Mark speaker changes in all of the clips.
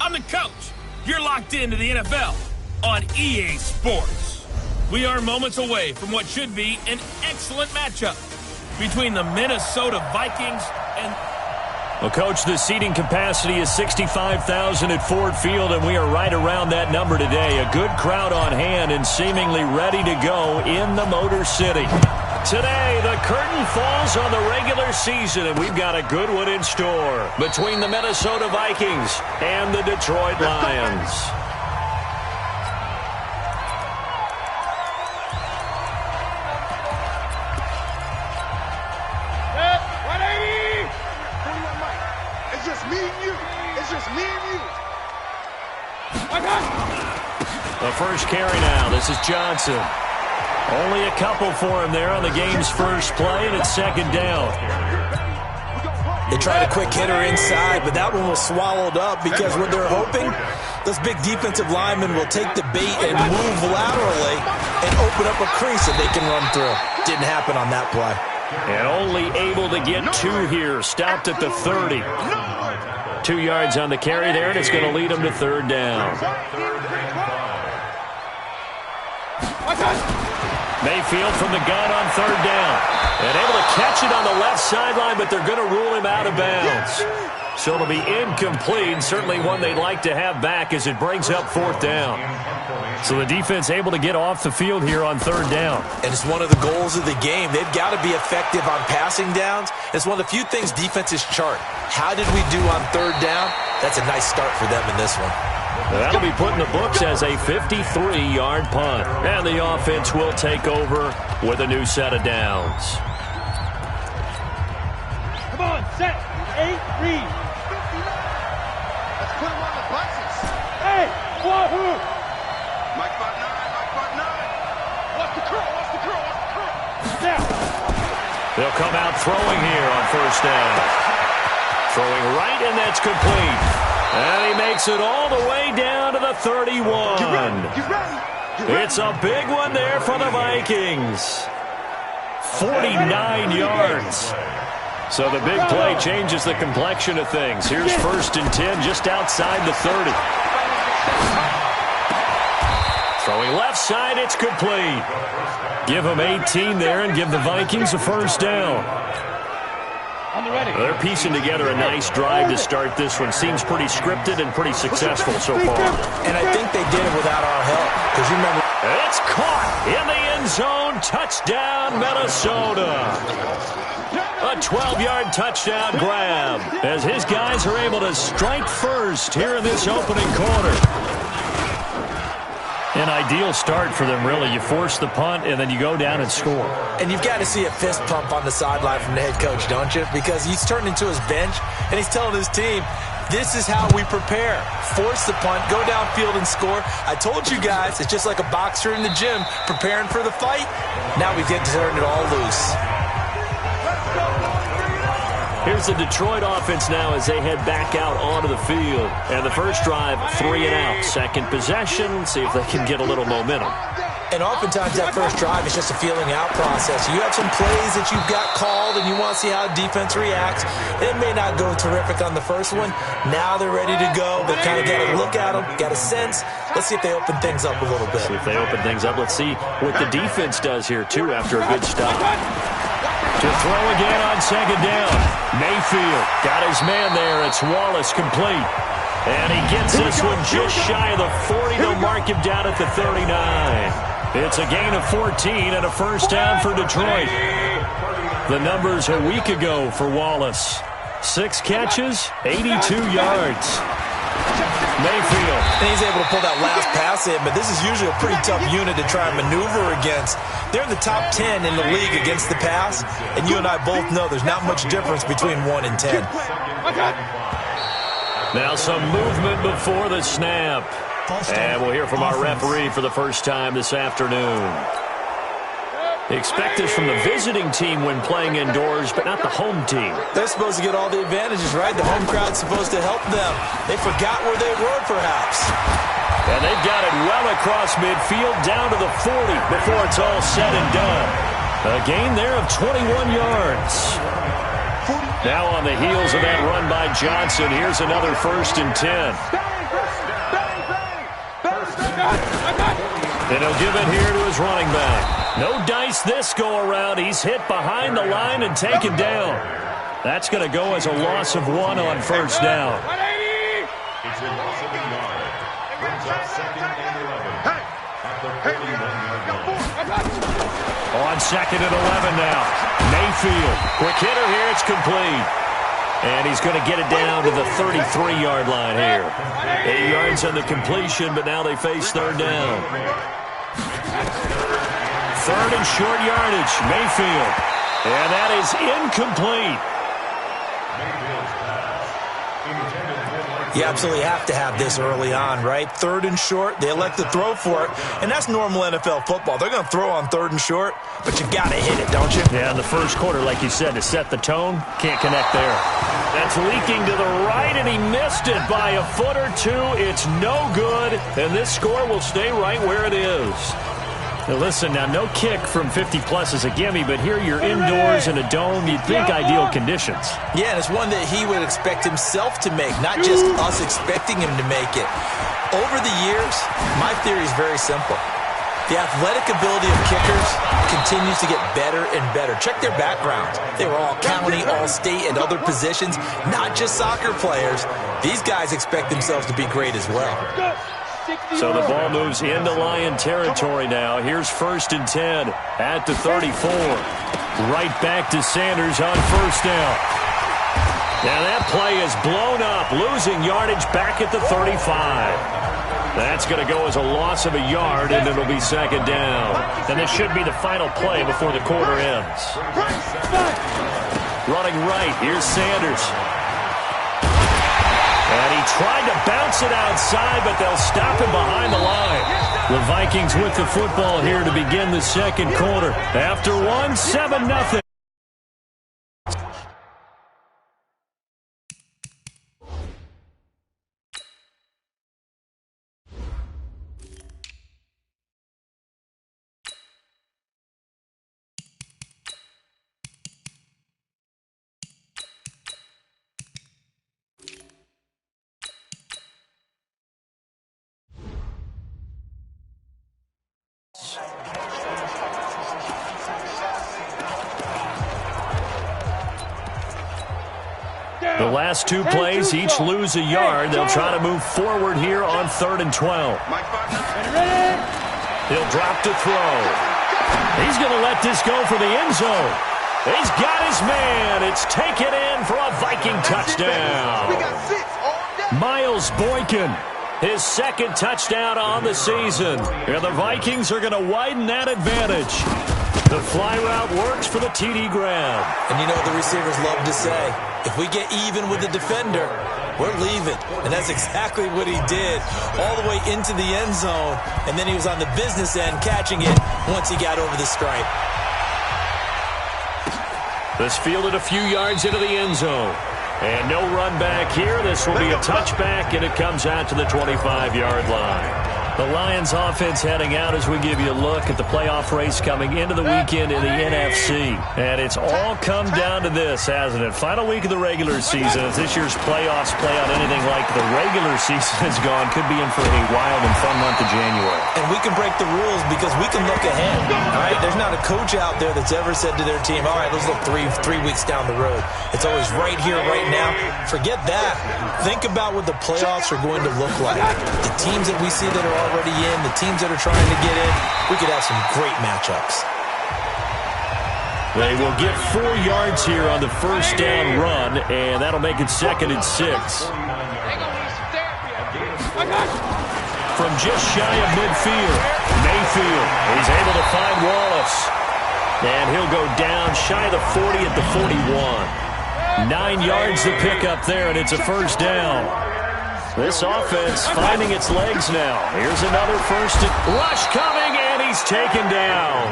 Speaker 1: I'm the coach. You're locked into the NFL on EA Sports. We are moments away from what should be an excellent matchup between the Minnesota Vikings and...
Speaker 2: Well, Coach, the seating capacity is 65,000 at Ford Field, and we are right around that number today. A good crowd on hand and seemingly ready to go in the Motor City. Today, the curtain falls on the regular season, and we've got a good one in store between the Minnesota Vikings and the Detroit Lions. The first carry now. This is Johnson. Only a couple for him there on the game's first play, and it's second down.
Speaker 3: They tried a quick hitter inside, but that one was swallowed up because what they're hoping, those big defensive linemen will take the bait and move laterally and open up a crease that they can run through. Didn't happen on that play.
Speaker 2: And only able to get two here. Stopped at the 30. 2 yards on the carry there, and it's going to lead them to third down. Mayfield from the gun on third down. And able to catch it on the left sideline, but they're going to rule him out of bounds. So it'll be incomplete. Certainly one they'd like to have back as it brings up fourth down. So the defense able to get off the field here on third down.
Speaker 3: And it's one of the goals of the game. They've got to be effective on passing downs. It's one of the few things defenses chart. How did we do on third down? That's a nice start for them in this one.
Speaker 2: That'll be put in the books as a 53-yard punt. And the offense will take over with a new set of downs.
Speaker 4: Come on, set, 8, read.
Speaker 5: Let's put him on the buses.
Speaker 4: Hey, wahoo!
Speaker 5: Mike Bot 9, Mike Bot 9. What's the curl, what's the curl, what's the curl?
Speaker 4: Now.
Speaker 2: They'll come out throwing here on first down. Throwing right, and that's complete. And he makes it all the way down to the 31.
Speaker 5: Get ready.
Speaker 2: It's a big one there for the Vikings. 49 yards. So the big play changes the complexion of things. Here's first and 10 just outside the 30. Throwing left side, it's complete. Give them 18 there and give the Vikings a first down. They're piecing together a nice drive to start this one. Seems pretty scripted and pretty successful so far.
Speaker 3: And I think they did it without our help. Because you remember...
Speaker 2: It's caught in the end zone. Touchdown, Minnesota. A 12-yard touchdown grab as his guys are able to strike first here in this opening quarter. An ideal start for them, really. You force the punt, and then you go down and score.
Speaker 3: And you've got to see a fist pump on the sideline from the head coach, don't you? Because he's turned into his bench, and he's telling his team, this is how we prepare. Force the punt, go downfield and score. I told you guys, it's just like a boxer in the gym preparing for the fight. Now we get to turn it all loose.
Speaker 2: Here's the Detroit offense now as they head back out onto the field. And the first drive, 3 and out. Second possession, see if they can get a little momentum.
Speaker 3: And oftentimes that first drive is just a feeling out process. You have some plays that you've got called and you want to see how defense reacts. It may not go terrific on the first one. Now they're ready to go. They've kind of got to look at them, got a sense. Let's see if they open things up a little bit.
Speaker 2: See if they open things up. Let's see what the defense does here, too, after a good stop. To throw again on second down. Mayfield got his man there. It's Wallace complete. And he gets this one just shy of the 40. They'll mark him down at the 39. It's a gain of 14 and a first down for Detroit. The numbers a week ago for Wallace. 6 catches, 82 yards. Mayfield.
Speaker 3: And he's able to pull that last pass in, but this is usually a pretty tough unit to try and maneuver against. They're in the top 10 in the league against the pass, and you and I both know there's not much difference between 1 and 10.
Speaker 2: Now some movement before the snap. And we'll hear from our referee for the first time this afternoon. Expect this from the visiting team when playing indoors, but not the home team.
Speaker 3: They're supposed to get all the advantages, right? The home crowd's supposed to help them. They forgot where they were, perhaps.
Speaker 2: And they've got it well across midfield, down to the 40 before it's all said and done. A gain there of 21 yards. Now on the heels of that run by Johnson, here's another first and 10. And he'll give it here to his running back. No dice this go-around. He's hit behind the line and taken down. That's going to go as a loss of 1 on first down.
Speaker 5: It's a loss of 1 yard. Brings up 2nd and 11. At the 31-yard line.
Speaker 2: On 2nd and 11 now. Mayfield. Quick hitter here. It's complete. And he's going to get it down to the 33-yard line here. 8 yards on the completion, but now they face third down. Third and short yardage. Mayfield. And that is incomplete.
Speaker 3: You absolutely have to have this early on, right? Third and short, they elect to throw for it, and that's normal NFL football. They're going to throw on third and short, but you got to hit it, don't you?
Speaker 2: Yeah, in the first quarter, like you said, to set the tone, can't connect there. That's leaking to the right, and he missed it by a foot or two. It's no good, and this score will stay right where it is. Now listen, now no kick from 50-plus is a gimme, but here you're indoors in a dome. You'd think ideal conditions.
Speaker 3: Yeah, and it's one that he would expect himself to make, not just us expecting him to make it. Over the years, my theory is very simple. The athletic ability of kickers continues to get better and better. Check their backgrounds. They were all county, all state, and other positions, not just soccer players. These guys expect themselves to be great as well.
Speaker 2: So the ball moves into Lion territory now. Here's 1st and 10 at the 34. Right back to Sanders on first down. Now that play is blown up, losing yardage back at the 35. That's going to go as a loss of a yard, and it'll be 2nd down. And this should be the final play before the quarter ends. Running right, here's Sanders. And he tried to bounce it outside, but they'll stop him behind the line. The Vikings with the football here to begin the second quarter. After 1, 7-0. The last 2 plays, each lose a yard. They'll try to move forward here on 3rd and 12. He'll drop to throw. He's going to let this go for the end zone. He's got his man. It's taken in for a Viking touchdown. Miles Boykin, his 2nd touchdown on the season. And the Vikings are going to widen that advantage. The fly route works for the TD grab.
Speaker 3: And you know what the receivers love to say? If we get even with the defender, we're leaving. And that's exactly what he did, all the way into the end zone. And then he was on the business end catching it once he got over the stripe.
Speaker 2: This fielded a few yards into the end zone. And no run back here. This will be a touchback, and it comes out to the 25-yard line. The Lions offense heading out as we give you a look at the playoff race coming into the weekend in the NFC. And it's all come down to this, hasn't it? Final week of the regular season. As this year's playoffs play out anything like the regular season has gone, could be in for a wild and fun month of January.
Speaker 3: And we can break the rules because we can look ahead. All right, there's not a coach out there that's ever said to their team, all right, let's look three weeks down the road. It's always right here, right now. Forget that. Think about what the playoffs are going to look like. The teams that we see that are already in, the teams that are trying to get in, we could have some great matchups.
Speaker 2: They will get 4 yards here on the first down run, and that'll make it 2nd and 6. From just shy of midfield, Mayfield is able to find Wallace. And he'll go down shy of the 40 at the 41. 9 yards to pick up there, and it's a first down. This offense finding its legs now. Here's another first rush coming, and he's taken down.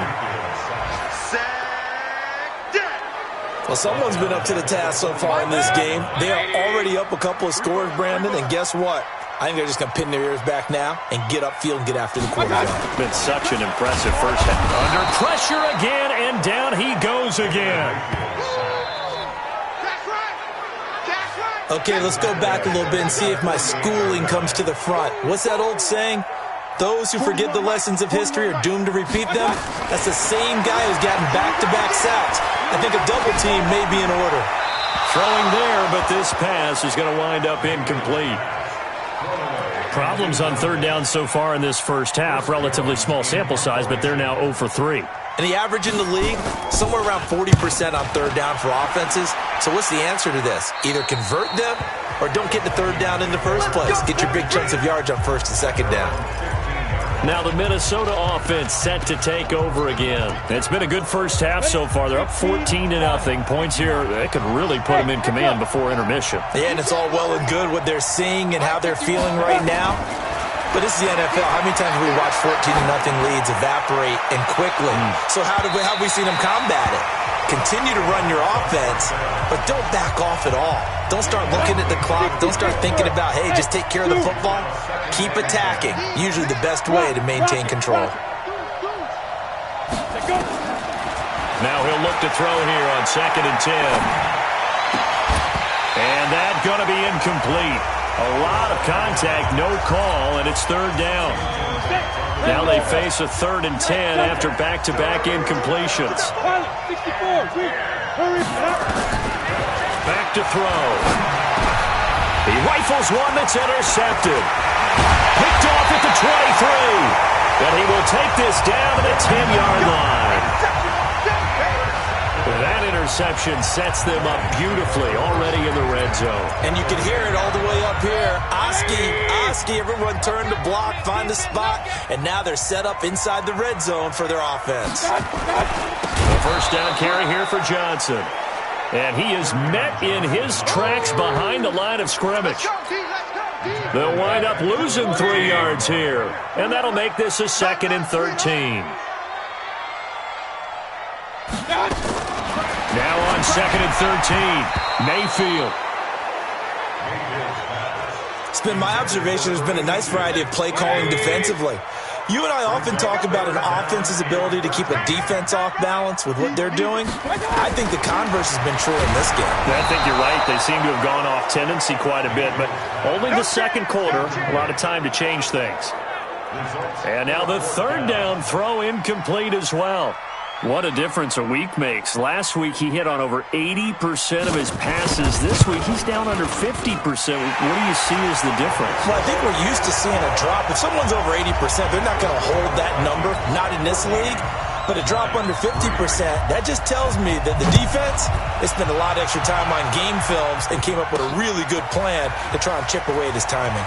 Speaker 3: Well, someone's been up to the task so far in this game. They are already up a couple of scores, Brandon, and guess what? I think they're just going to pin their ears back now and get upfield and get after the quarterback.
Speaker 2: Been such an impressive first half. Under pressure again, and down he goes again.
Speaker 3: Okay, let's go back a little bit and see if my schooling comes to the front. What's that old saying? Those who forget the lessons of history are doomed to repeat them. That's the same guy who's gotten back-to-back sacks. I think a double team may be in order.
Speaker 2: Throwing there, but this pass is going to wind up incomplete. Problems on third down so far in this first half. Relatively small sample size, but they're now 0 for 3.
Speaker 3: And the average in the league, somewhere around 40% on third down for offenses. So what's the answer to this? Either convert them or don't get the third down in the first place. Get your big chunks of yards on first and second down.
Speaker 2: Now the Minnesota offense set to take over again. It's been a good first half so far. They're up 14-0. Points here, they could really put them in command before intermission.
Speaker 3: Yeah, and it's all well and good what they're seeing and how they're feeling right now. But this is the NFL. How many times have we watched 14-0 leads evaporate and quickly? So how have we seen them combat it? Continue to run your offense, but don't back off at all. Don't start looking at the clock. Don't start thinking about, hey, just take care of the football. Keep attacking. Usually the best way to maintain control.
Speaker 2: Now he'll look to throw here on 2nd and 10. And that's going to be incomplete. A lot of contact, no call, and it's third down. Now they face a 3rd and 10 after back-to-back incompletions. Back to throw. He rifles one that's intercepted. Picked off at the 23. And he will take this down to the 10-yard line. That interception sets them up beautifully already in the red zone.
Speaker 3: And you can hear it all the way up here. Oski, everyone turned to block, find a spot, and now they're set up inside the red zone for their offense.
Speaker 2: The first down carry here for Johnson. And he is met in his tracks behind the line of scrimmage. They'll wind up losing 3 yards here. And that'll make this a 2nd and 13. Now on 2nd and 13, Mayfield.
Speaker 3: It's been my observation there's been a nice variety of play calling defensively. You and I often talk about an offense's ability to keep a defense off balance with what they're doing. I think the converse has been true in this game.
Speaker 2: I think you're right. They seem to have gone off tendency quite a bit, but only the second quarter, a lot of time to change things. And now the third down throw incomplete as well. What a difference a week makes. Last week he hit on over 80% of his passes. This week he's down under 50%. What do you see as the difference?
Speaker 3: Well, I think we're used to seeing a drop. If someone's over 80%, they're not going to hold that number, not in this league. But a drop under 50%, that just tells me that the defense, they spent a lot of extra time on game films and came up with a really good plan to try and chip away at his timing.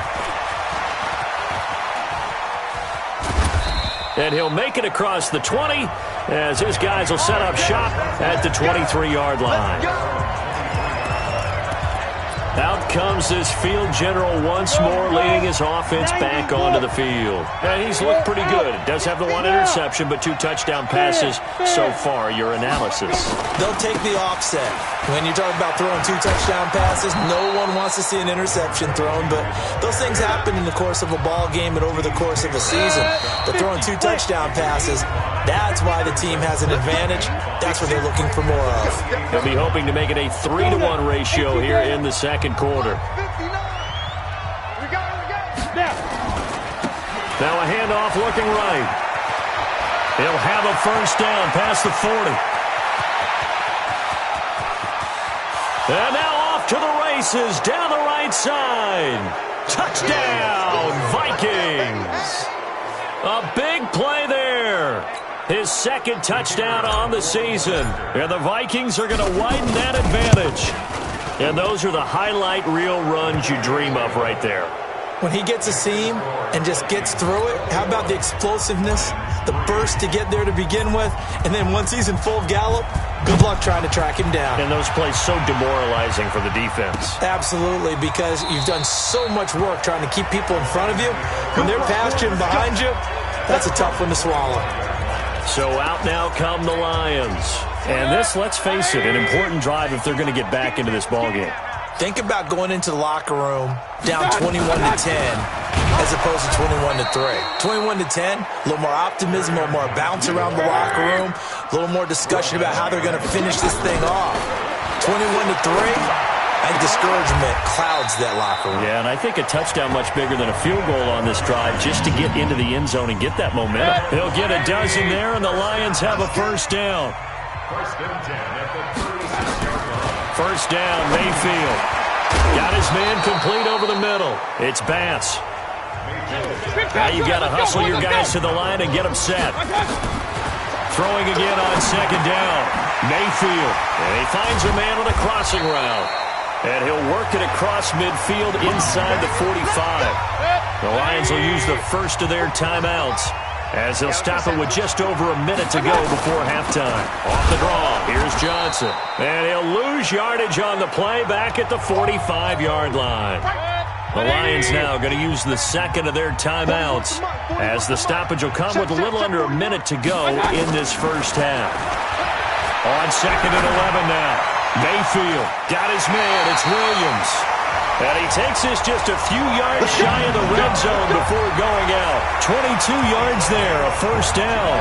Speaker 2: And he'll make it across the 20 as his guys will set up shop at the 23-yard line. Out comes this field general once more, leading his offense back onto the field. And he's looked pretty good. Does have the 1 interception, but 2 touchdown passes so far. Your analysis?
Speaker 3: They'll take the offset. When you talk about throwing 2 touchdown passes, no one wants to see an interception thrown, but those things happen in the course of a ball game and over the course of a season. But throwing 2 touchdown passes, that's why the team has an advantage. That's what they're looking for more of.
Speaker 2: They'll be hoping to make it a 3-to-1 ratio here in the second quarter. Now a handoff looking right. He'll have a first down past the 40. And now off to the races down the right side. Touchdown, Vikings. A big play there. His second touchdown on the season. And the Vikings are going to widen that advantage. And those are the highlight reel runs you dream of right there.
Speaker 3: When he gets a seam and just gets through it, how about the explosiveness, the burst to get there to begin with, and then once he's in full gallop, good luck trying to track him down.
Speaker 2: And those plays so demoralizing for the defense.
Speaker 3: Absolutely, because you've done so much work trying to keep people in front of you. When they're past you and behind you, that's a tough one to swallow.
Speaker 2: So out now come the Lions. And this, let's face it, an important drive if they're going to get back into this ballgame.
Speaker 3: Think about going into the locker room down 21-10 as opposed to 21-3. 21-10, a little more optimism, a little more bounce around the locker room, a little more discussion about how they're going to finish this thing off. 21-3, I think discouragement clouds that locker room.
Speaker 2: Yeah, and I think a touchdown much bigger than a field goal on this drive just to get into the end zone and get that momentum. He'll get a dozen there, and the Lions have a first down.
Speaker 5: First and 10 at the 36-yard line.
Speaker 2: First down, Mayfield. Got his man complete over the middle. It's Bass. Now you got to hustle your guys to the line and get them set. Throwing again on second down. Mayfield. And he finds a man on a crossing route. And he'll work it across midfield inside the 45. The Lions will use the first of their timeouts as they'll stop it with just over a minute to go before halftime. Off the draw, here's Johnson. And he'll lose yardage on the play back at the 45-yard line. The Lions now going to use the second of their timeouts as the stoppage will come with a little under a minute to go in this first half. On second and 11 now. Mayfield got his man. It's Williams. And he takes this just a few yards shy of the red zone before going out. 22 yards there, a first down.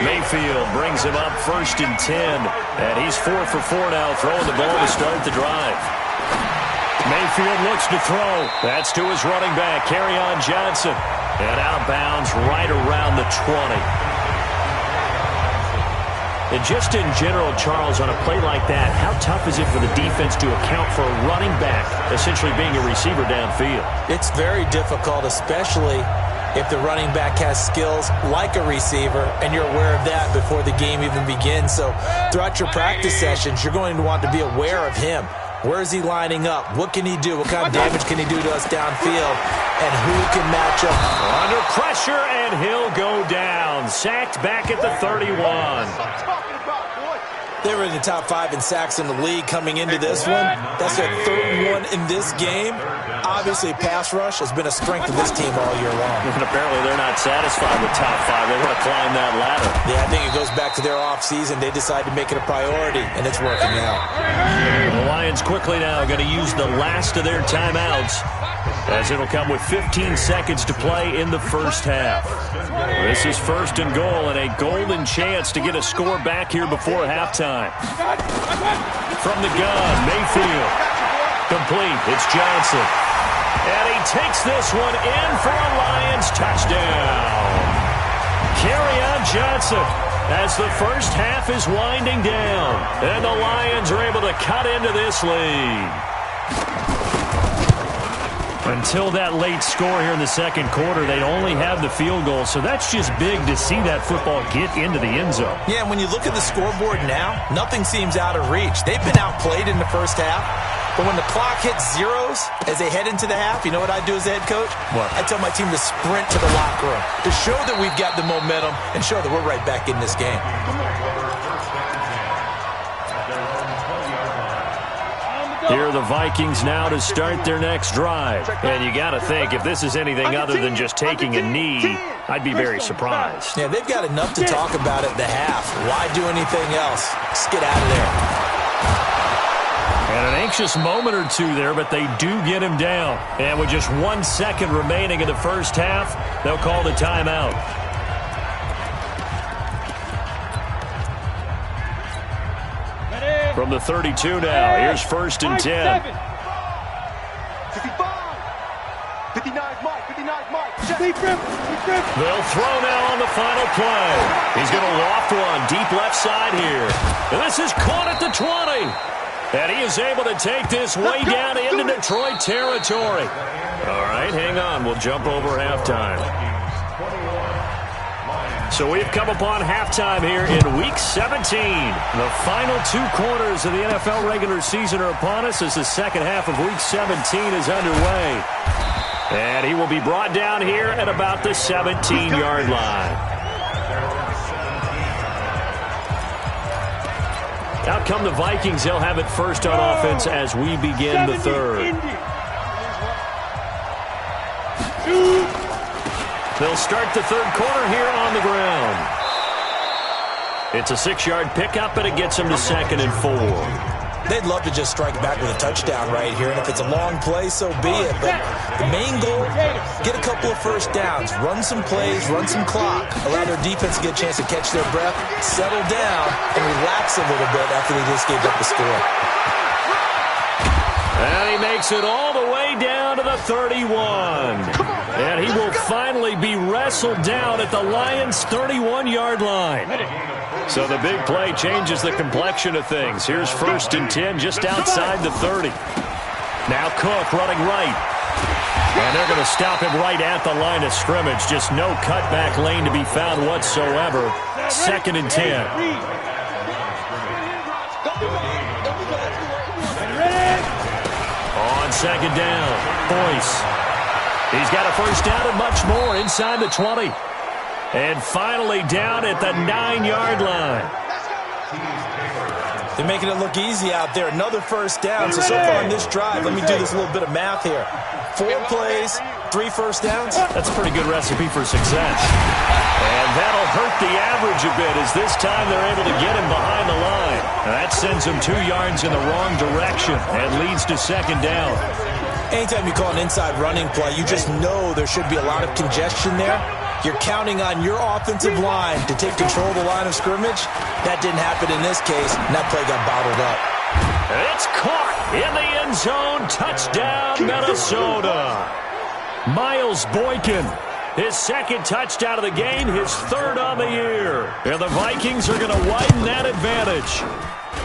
Speaker 2: Mayfield brings him up first and 10. And he's 4 for 4 now, throwing the ball to start the drive. Mayfield looks to throw. That's to his running back, Kerryon Johnson. And out of bounds right around the 20. And just in general, Charles, on a play like that, how tough is it for the defense to account for a running back essentially being a receiver downfield?
Speaker 3: It's very difficult, especially if the running back has skills like a receiver, and you're aware of that before the game even begins. So throughout your practice sessions, you're going to want to be aware of him. Where is he lining up? What can he do? What kind of damage can he do to us downfield? And who can match up?
Speaker 2: Under pressure, and he'll go down. Sacked back at the 31.
Speaker 3: They were in the top 5 in sacks in the league coming into this one. That's their third one in this game. Obviously, pass rush has been a strength of this team all year long.
Speaker 2: And apparently they're not satisfied with top 5. They want to climb that ladder.
Speaker 3: Yeah, I think it goes back to their offseason. They decided to make it a priority, and it's working out.
Speaker 2: The Lions quickly now going to use the last of their timeouts as it'll come with 15 seconds to play in the first half. This is first and goal and a golden chance to get a score back here before halftime. From the gun, Mayfield. Complete. It's Johnson. And he takes this one in for a Lions touchdown. Kerryon Johnson as the first half is winding down. And the Lions are able to cut into this lead. Until that late score here in the second quarter, they only have the field goal. So that's just big to see that football get into the end zone.
Speaker 3: Yeah, and when you look at the scoreboard now, nothing seems out of reach. They've been outplayed in the first half. But when the clock hits zeros as they head into the half, you know what I do as a head coach?
Speaker 2: What?
Speaker 3: I tell my team to sprint to the locker room to show that we've got the momentum and show that we're right back in this game.
Speaker 2: Here are the Vikings now to start their next drive. And you got to think, if this is anything other than just taking a knee, I'd be very surprised.
Speaker 3: Yeah, they've got enough to talk about at the half. Why do anything else? Just get out of there.
Speaker 2: And an anxious moment or two there, but they do get him down. And with just 1 second remaining in the first half, they'll call the timeout. From the 32 now, here's first and 10.
Speaker 4: 55. 59 Mike. 59 Mike.
Speaker 2: They'll throw now on the final play. He's going to loft one deep left side here. And this is caught at the 20. And he is able to take this way down into Detroit territory. All right, hang on. We'll jump over halftime. So we've come upon halftime here in Week 17. The final 2 quarters of the NFL regular season are upon us as the second half of Week 17 is underway. And he will be brought down here at about the 17-yard line. Out come the Vikings. They'll have it first on offense as we begin the third. They'll start the third quarter here on the ground. It's a 6-yard pickup, and it gets them to 2nd and 4.
Speaker 3: They'd love to just strike back with a touchdown right here, and if it's a long play, so be it. But the main goal, get a couple of first downs, run some plays, run some clock, allow their defense to get a chance to catch their breath, settle down, and relax a little bit after they just gave up the score.
Speaker 2: And he makes it all the way down to the 31. And he will finally be wrestled down at the Lions' 31-yard line. So the big play changes the complexion of things. Here's 1st and 10 just outside the 30. Now Cook running right. And they're going to stop him right at the line of scrimmage. Just no cutback lane to be found whatsoever. 2nd and 10. On 2nd down, Boyce. He's got a 1st down and much more inside the 20. And finally down at the 9-yard line.
Speaker 3: They're making it look easy out there. Another 1st down. So far on this drive, let me do this little bit of math here. 4 plays, 3 1st downs.
Speaker 2: That's a pretty good recipe for success. And that'll hurt the average a bit as this time they're able to get him behind the line. And that sends him 2 yards in the wrong direction and leads to 2nd down.
Speaker 3: Anytime you call an inside running play, you just know there should be a lot of congestion there. You're counting on your offensive line to take control of the line of scrimmage. That didn't happen in this case, and that play got bottled up.
Speaker 2: It's caught in the end zone. Touchdown, Minnesota. Miles Boykin, his 2nd touchdown of the game, his 3rd on the year. And the Vikings are going to widen that advantage.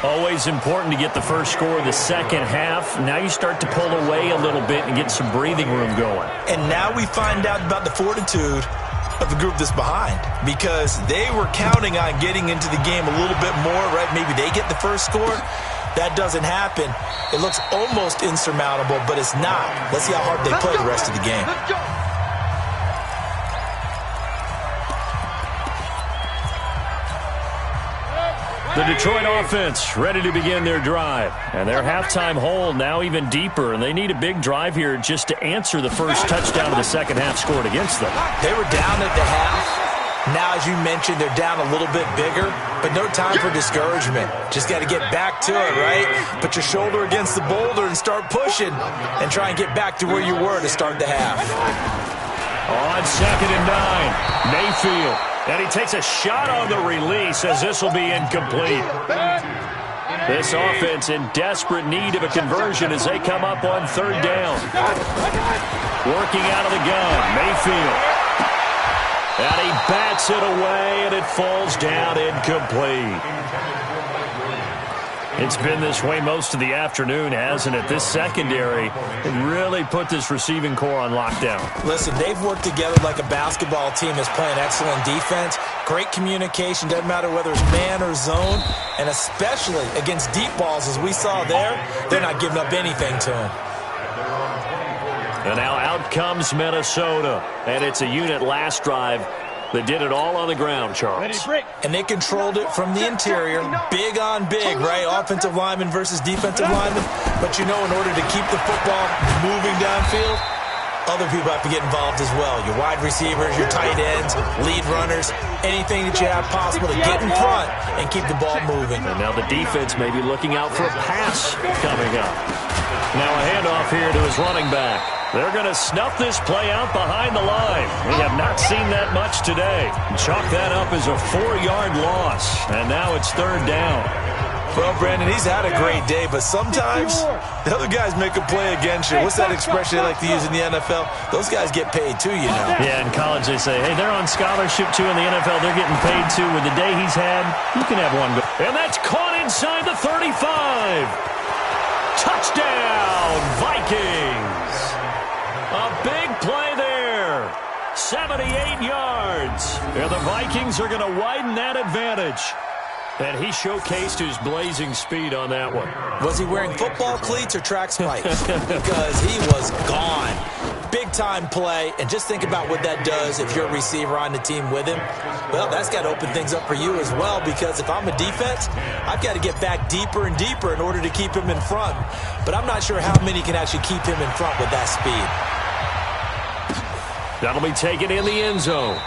Speaker 2: Always important to get the first score of the second half. Now you start to pull away a little bit and get some breathing room going.
Speaker 3: And now we find out about the fortitude of the group that's behind, because they were counting on getting into the game a little bit more, right? Maybe they get the first score. That doesn't happen. It looks almost insurmountable, but it's not. Let's see how hard they play the rest of the game.
Speaker 2: The Detroit offense ready to begin their drive. And their halftime hole now even deeper. And they need a big drive here just to answer the first touchdown of the second half scored against them.
Speaker 3: They were down at the half. Now, as you mentioned, they're down a little bit bigger. But no time for discouragement. Just got to get back to it, right? Put your shoulder against the boulder and start pushing. And try and get back to where you were to start the half.
Speaker 2: On 2nd and 9, Mayfield. And he takes a shot on the release as this will be incomplete. This offense in desperate need of a conversion as they come up on 3rd down. Working out of the gun, Mayfield. And he bats it away, and it falls down incomplete. It's been this way most of the afternoon, hasn't it? This secondary really put this receiving core on lockdown.
Speaker 3: Listen, they've worked together like a basketball team that's playing excellent defense. Great communication, doesn't matter whether it's man or zone. And especially against deep balls, as we saw there, they're not giving up anything to them.
Speaker 2: And now out comes Minnesota. And it's a unit last drive that did it all on the ground, Charles.
Speaker 3: And they controlled it from the interior. Big on big, right? Offensive lineman versus defensive lineman. But you know, in order to keep the football moving downfield, other people have to get involved as well. Your wide receivers, your tight ends, lead runners, anything that you have possible to get in front and keep the ball moving.
Speaker 2: And now the defense may be looking out for a pass coming up. Now a handoff here to his running back. They're going to snuff this play out behind the line. We have not seen that much today. Chalk that up as a 4-yard loss. And now it's 3rd down.
Speaker 3: Well, Brandon, he's had a great day, but sometimes the other guys make a play against you. What's that expression they like to use in the NFL? Those guys get paid too, you know.
Speaker 2: Yeah, in college they say, hey, they're on scholarship too. In the NFL, they're getting paid too. With the day he's had, you can have one. And that's caught inside the 35. Touchdown, Vikings. A big play there. 78 yards. And the Vikings are going to widen that advantage. And he showcased his blazing speed on that one.
Speaker 3: Was he wearing football cleats or track spikes? Because he was gone. Big-time play, and just think about what that does if you're a receiver on the team with him. Well, that's got to open things up for you as well, because if I'm a defense, I've got to get back deeper and deeper in order to keep him in front. But I'm not sure how many can actually keep him in front with that speed.
Speaker 2: That'll be taken in the end zone.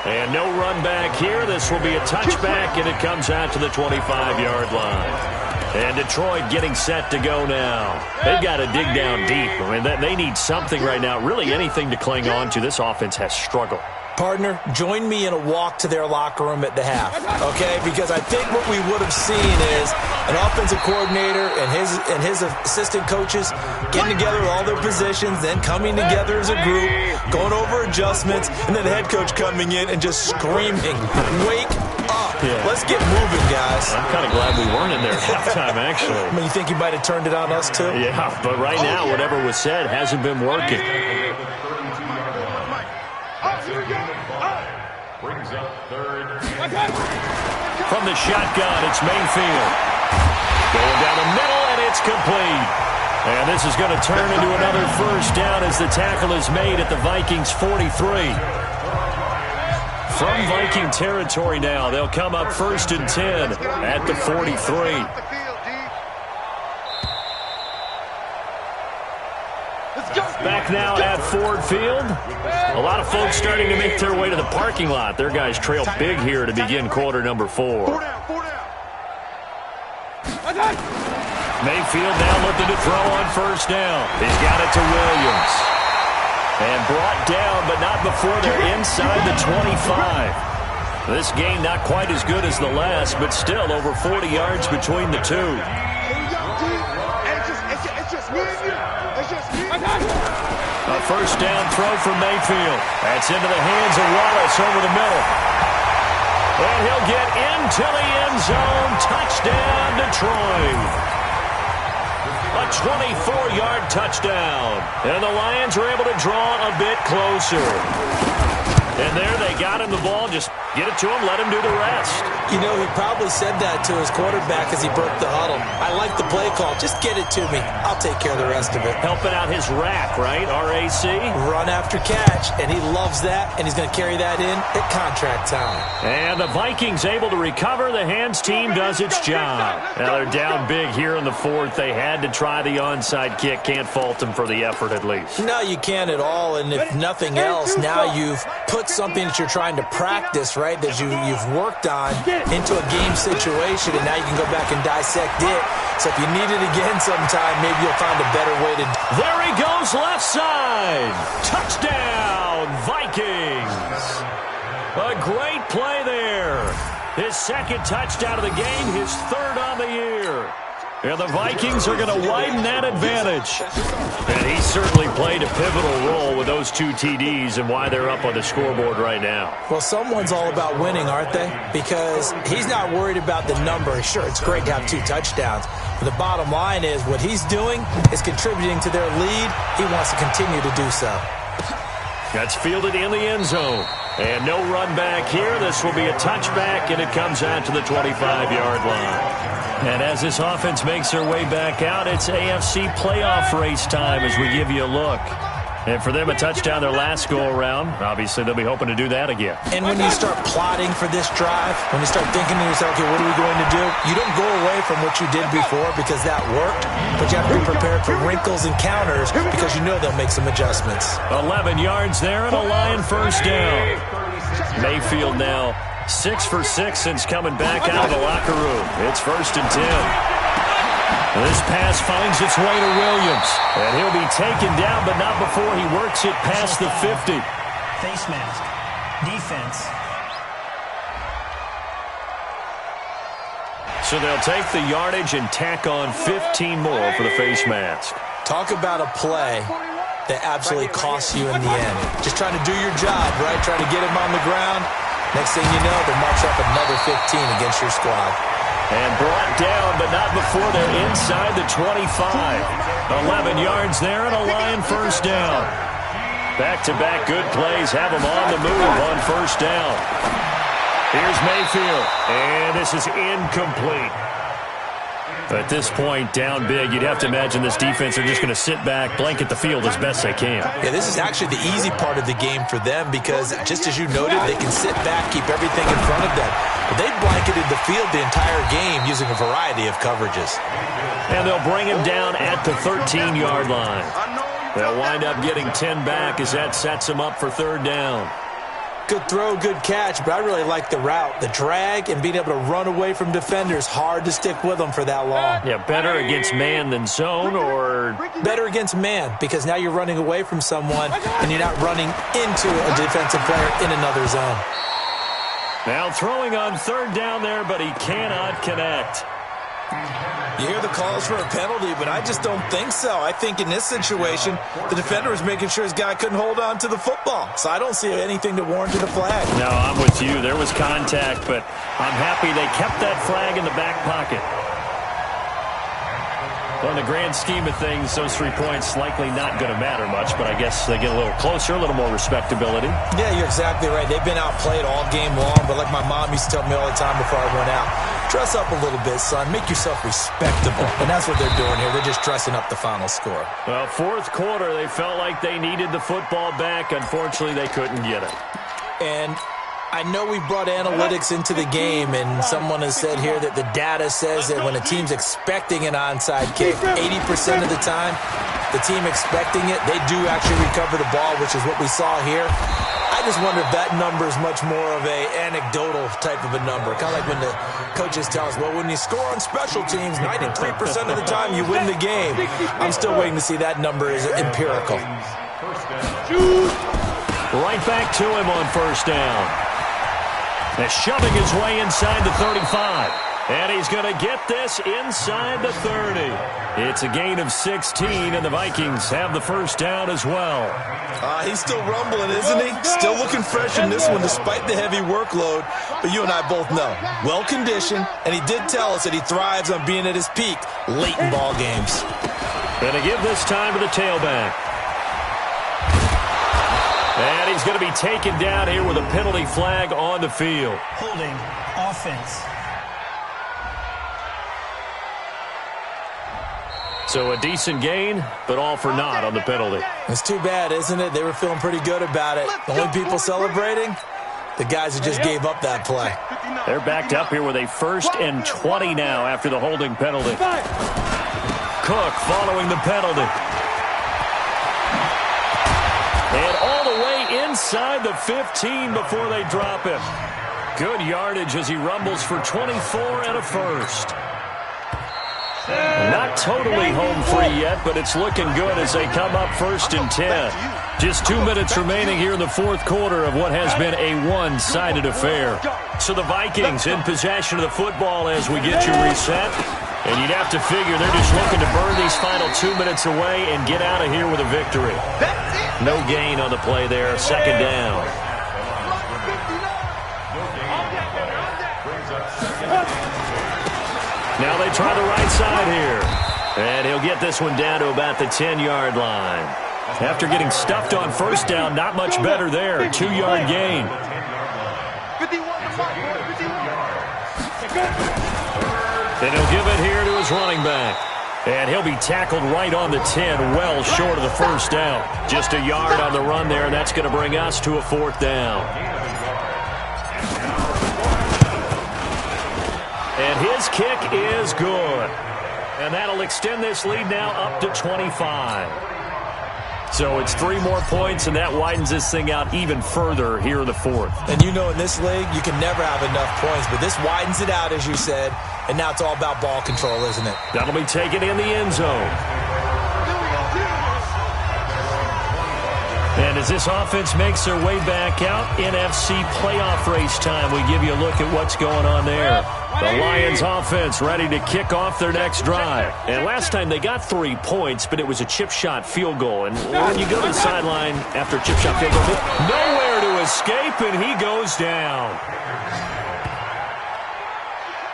Speaker 2: And no run back here. This will be a touchback, and it comes out to the 25-yard line. And Detroit getting set to go now. They've got to dig down deep. I mean, they need something right now, really anything to cling on to. This offense has struggled.
Speaker 3: Partner, join me in a walk to their locker room at the half, okay? Because I think what we would have seen is an offensive coordinator and his assistant coaches getting together all their positions, then coming together as a group, going over adjustments, and then the head coach coming in and just screaming, "Wake up. Yeah. Let's get moving, guys."
Speaker 2: I'm kind of glad we weren't in there at halftime, actually.
Speaker 3: I mean, you think he might have turned it on us, too?
Speaker 2: Yeah, but right now, whatever was said hasn't been working.
Speaker 5: Brings up third.
Speaker 2: From the shotgun, it's Mayfield. Going down the middle, and it's complete. And this is going to turn into another first down as the tackle is made at the Vikings 43. From Viking territory now, they'll come up 1st and 10 at the 43. Back now at Ford Field. A lot of folks starting to make their way to the parking lot. Their guys trail big here to begin quarter number 4. Mayfield now looking to throw on first down. He's got it to Williams. And brought down, but not before they're inside the 25. This game not quite as good as the last, but still over 40 yards between the two. A first down throw from Mayfield. That's into the hands of Wallace over the middle. And he'll get into the end zone. Touchdown, Detroit. A 24-yard touchdown. And the Lions are able to draw a bit closer. And there they got him the ball. Just get it to him, let him do the rest.
Speaker 3: You know, he probably said that to his quarterback as he broke the huddle. I like the play call. Just get it to me. I'll take care of the rest of it.
Speaker 2: Helping out his rack, right? RAC?
Speaker 3: Run after catch. And he loves that, and he's going to carry that in at contract time.
Speaker 2: And the Vikings able to recover. The hands team does its job. Now they're down big here in the 4th. They had to try the onside kick. Can't fault them for the effort at least.
Speaker 3: No, you can't at all. And if nothing else, now you've put something that you're trying to practice, right, that you've worked on into a game situation, and now you can go back and dissect it. So if you need it again sometime, maybe you'll find a better way to.
Speaker 2: There he goes, left side. Touchdown, Vikings. A great play there. His 2nd touchdown of the game, his 3rd on the year. And the Vikings are going to widen that advantage. And he certainly played a pivotal role with those 2 TDs and why they're up on the scoreboard right now.
Speaker 3: Well, someone's all about winning, aren't they? Because he's not worried about the number. Sure, it's great to have 2 touchdowns. But the bottom line is what he's doing is contributing to their lead. He wants to continue to do so.
Speaker 2: That's fielded in the end zone. And no run back here. This will be a touchback, and it comes out to the 25-yard line. And as this offense makes their way back out, it's AFC playoff race time as we give you a look. And for them, a touchdown their last go-around. Obviously, they'll be hoping to do that again.
Speaker 3: And when you start plotting for this drive, when you start thinking to yourself, okay, what are we going to do? You don't go away from what you did before because that worked, but you have to be prepared for wrinkles and counters because you know they'll make some adjustments.
Speaker 2: 11 yards there and a Lion first down. Mayfield now 6 for 6 since coming back out of the locker room. It's 1st and 10. This pass finds its way to Williams. And he'll be taken down, but not before he works it past the 50.
Speaker 6: Face mask. Defense.
Speaker 2: So they'll take the yardage and tack on 15 more for the face mask.
Speaker 3: Talk about a play that absolutely costs you in the end. Just trying to do your job, right? Trying to get him on the ground. Next thing you know, they march up another 15 against your squad.
Speaker 2: And brought down, but not before they're inside the 25. 11 yards there and a Lion first down. Back-to-back good plays have them on the move on first down. Here's Mayfield, and this is incomplete. At this point, down big, you'd have to imagine this defense are just going to sit back, blanket the field as best they can.
Speaker 3: Yeah, this is actually the easy part of the game for them because, just as you noted, they can sit back, keep everything in front of them. But they blanketed the field the entire game using a variety of coverages.
Speaker 2: And they'll bring him down at the 13-yard line. They'll wind up getting 10 back as that sets them up for 3rd down.
Speaker 3: Good throw, good catch, but I really like the route. The drag and being able to run away from defenders, hard to stick with them for that long.
Speaker 2: Yeah, better against man than zone, or?
Speaker 3: Better against man, because now you're running away from someone and you're not running into a defensive player in another zone.
Speaker 2: Now throwing on third down there, but he cannot connect.
Speaker 3: You hear the calls for a penalty, but I just don't think so. I think in this situation, the defender was making sure his guy couldn't hold on to the football. So I don't see anything to warrant the flag.
Speaker 2: No, I'm with you. There was contact, but I'm happy they kept that flag in the back pocket. Well, in the grand scheme of things, those 3 points likely not going to matter much, but I guess they get a little closer, a little more respectability.
Speaker 3: Yeah, you're exactly right. They've been outplayed all game long, but like my mom used to tell me all the time before I went out, dress up a little bit, son. Make yourself respectable. And that's what they're doing here. They're just dressing up the final score.
Speaker 2: Well, fourth quarter, they felt like they needed the football back. Unfortunately, they couldn't get it.
Speaker 3: And I know we brought analytics into the game, and someone has said here that the data says that when a team's expecting an onside kick, 80% of the time, the team expecting it, they do actually recover the ball, which is what we saw here. I just wonder if that number is much more of a anecdotal type of a number. Kind of like when the coaches tell us, well, when you score on special teams, 93% of the time you win the game. I'm still waiting to see that number is empirical.
Speaker 2: Right back to him on first down. They're shoving his way inside the 35. And he's going to get this inside the 30. It's a gain of 16, and the Vikings have the first down as well.
Speaker 3: He's still rumbling, isn't he? Still looking fresh in this one despite the heavy workload. But you and I both know, well-conditioned, and he did tell us that he thrives on being at his peak late in ball games.
Speaker 2: Going to give this time to the tailback. And he's going to be taken down here with a penalty flag on the field.
Speaker 6: Holding offense.
Speaker 2: So a decent gain, but all for naught on the penalty.
Speaker 3: It's too bad, isn't it? They were feeling pretty good about it. The only people celebrating, the guys who just gave up that play.
Speaker 2: They're backed up here with a 1st and 20 now after the holding penalty. Cook following the penalty. And all the way inside the 15 before they drop him. Good yardage as he rumbles for 24 and a first. Not totally home free yet, but it's looking good as they come up 1st and 10. Just 2 minutes remaining here in the fourth quarter of what has been a one-sided affair. So the Vikings in possession of the football as we get you reset. And you'd have to figure they're just looking to burn these final 2 minutes away and get out of here with a victory. No gain on the play there, 2nd down. Now they try the right side here. And he'll get this one down to about the 10-yard line. After getting stuffed on first down, not much better there. 2-yard gain. And he'll give it here to his running back. And he'll be tackled right on the 10, well short of the first down. Just a yard on the run there, and that's going to bring us to a 4th down. And his kick is good. And that'll extend this lead now up to 25. So it's 3 more points, and that widens this thing out even further here in the 4th.
Speaker 3: And you know in this league, you can never have enough points, but this widens it out, as you said, and now it's all about ball control, isn't it?
Speaker 2: That'll be taken in the end zone. And as this offense makes their way back out, NFC playoff race time, we give you a look at what's going on there. The Lions offense ready to kick off their next drive. And last time they got 3 points, but it was a chip shot field goal. And when you go to the sideline after a chip shot field goal, nowhere to escape, and he goes down.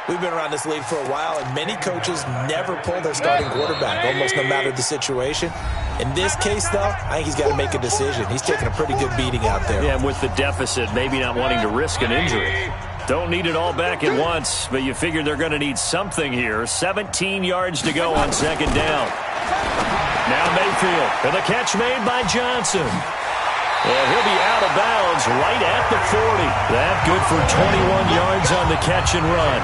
Speaker 3: We've been around this league for a while, and many coaches never pull their starting quarterback, almost no matter the situation. In this case, though, I think he's got to make a decision. He's taking a pretty good beating out there.
Speaker 2: Yeah, and with the deficit, maybe not wanting to risk an injury. Don't need it all back at once, but you figure they're going to need something here. 17 yards to go on 2nd down. Now Mayfield, and the catch made by Johnson. And he'll be out of bounds right at the 40. That good for 21 yards on the catch and run.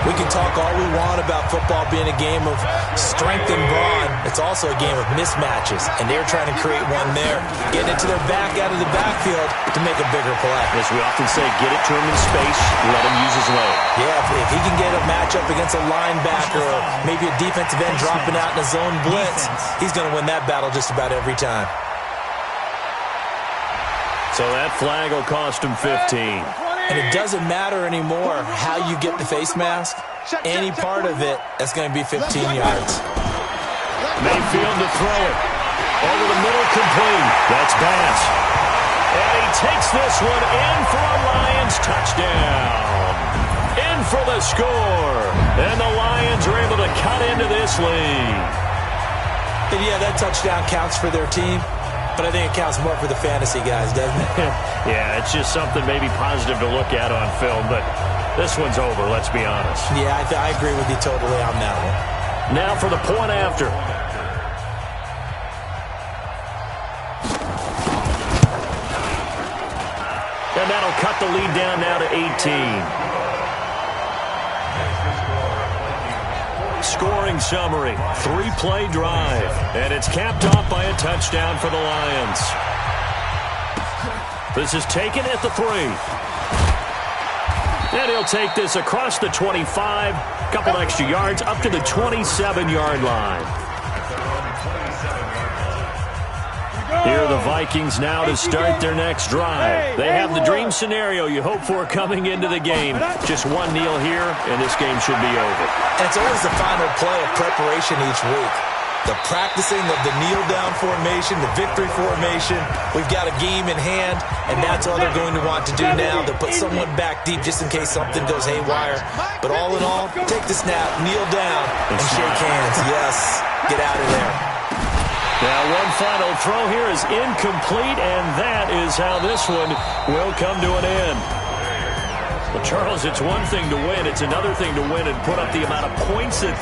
Speaker 3: We can talk all we want about football being a game of strength and brawn. It's also a game of mismatches, and they're trying to create one there, getting it to their back out of the backfield to make a bigger play.
Speaker 2: As we often say, get it to him in space, let him use his leg.
Speaker 3: Yeah, if he can get a matchup against a linebacker or maybe a defensive end dropping out in a zone blitz, he's going to win that battle just about every time.
Speaker 2: So that flag will cost him 15.
Speaker 3: And it doesn't matter anymore how you get the face mask. Any part of it, that's going to be 15 yards.
Speaker 2: Mayfield to throw it. Over the middle, complete. That's Bass. And he takes this one in for a Lions touchdown. In for the score. And the Lions are able to cut into this lead.
Speaker 3: And yeah, that touchdown counts for their team. But I think it counts more for the fantasy guys, doesn't it?
Speaker 2: Yeah, it's just something maybe positive to look at on film, but this one's over, let's be honest.
Speaker 3: Yeah, I agree with you totally on that one.
Speaker 2: Now for the point after. And that'll cut the lead down now to 18. Scoring summary, 3-play drive, and it's capped off by a touchdown for the Lions. This is taken at the 3. And he'll take this across the 25, couple extra yards, up to the 27-yard line. Here are the Vikings now to start their next drive. They have the dream scenario you hope for coming into the game. Just one kneel here, and this game should be over.
Speaker 3: And it's always the final play of preparation each week. The practicing of the kneel-down formation, the victory formation. We've got a game in hand, and that's all they're going to want to do now. They'll put someone back deep just in case something goes haywire. But all in all, take the snap, kneel down, and shake hands. Yes, get out of there.
Speaker 2: Now one final throw here is incomplete, and that is how this one will come to an end. Well, Charles, it's one thing to win. It's another thing to win and put up the amount of points that